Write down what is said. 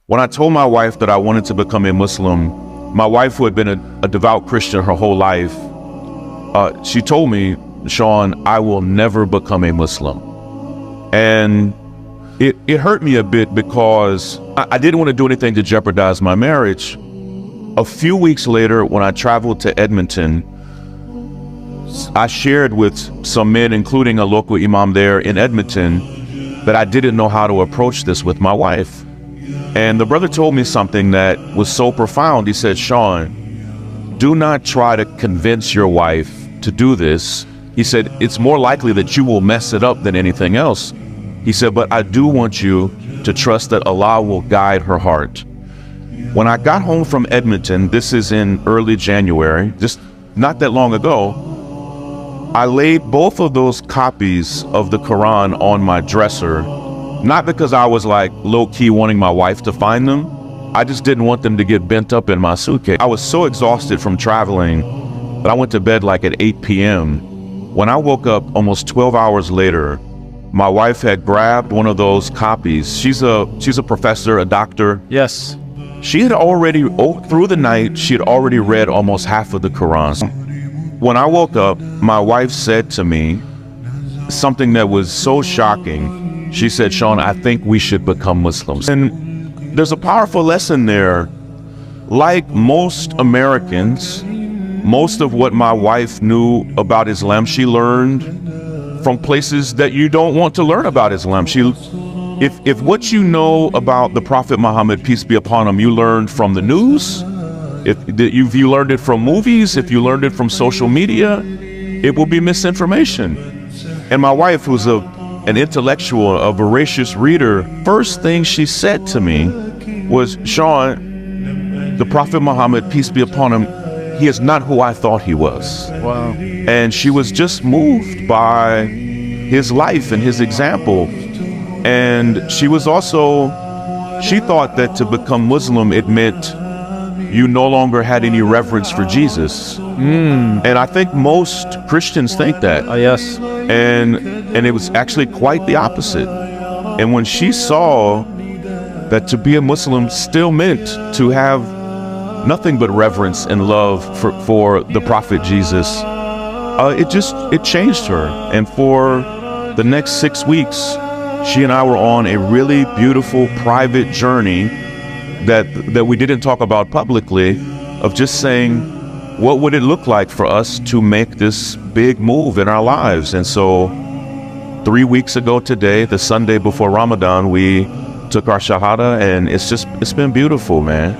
When I told my wife that I wanted to become a Muslim, my wife, who had been a devout Christian her whole life, she told me, Sean, I will never become a Muslim. And it hurt me a bit because I didn't want to do anything to jeopardize my marriage. A few weeks later, when I traveled to Edmonton, I shared with some men, including a local imam there in Edmonton, that I didn't know how to approach this with my wife. And the brother told me something that was so profound. He said, Sean, do not try to convince your wife to do this. He said, it's more likely that you will mess it up than anything else. He said, but I do want you to trust that Allah will guide her heart. When I got home from Edmonton, this is in early January, just not that long ago, I laid both of those copies of the Quran on my dresser, not because I was like low-key wanting my wife to find them. I just didn't want them to get bent up in my suitcase. I was so exhausted from traveling that I went to bed like at 8 p.m. When I woke up almost 12 hours later, my wife had grabbed one of those copies. She's a professor, a doctor. Yes. She had already, through the night, she had already read almost half of the Quran. When I woke up, my wife said to me something that was so shocking. She said, Sean, I think we should become Muslims. And there's a powerful lesson there. Like most Americans, most of what my wife knew about Islam, she learned from places that you don't want to learn about Islam. If what you know about the Prophet Muhammad, peace be upon him, you learned from the news, if you learned it from movies, if you learned it from social media, it will be misinformation. And my wife, who's an intellectual, a voracious reader, first thing she said to me was, Sean, the Prophet Muhammad, peace be upon him, he is not who I thought he was. Wow. And she was just moved by his life and his example. And she was also, she thought that to become Muslim, it meant you no longer had any reverence for Jesus. And I think most Christians think that. Yes. And it was actually quite the opposite. And when she saw that to be a Muslim still meant to have nothing but reverence and love for the Prophet Jesus, it changed her. And for the next 6 weeks, she and I were on a really beautiful private journey that we didn't talk about publicly, of just saying, what would it look like for us to make this big move in our lives? And so 3 weeks ago today, the Sunday before Ramadan, we took our Shahada, and it's been beautiful, man.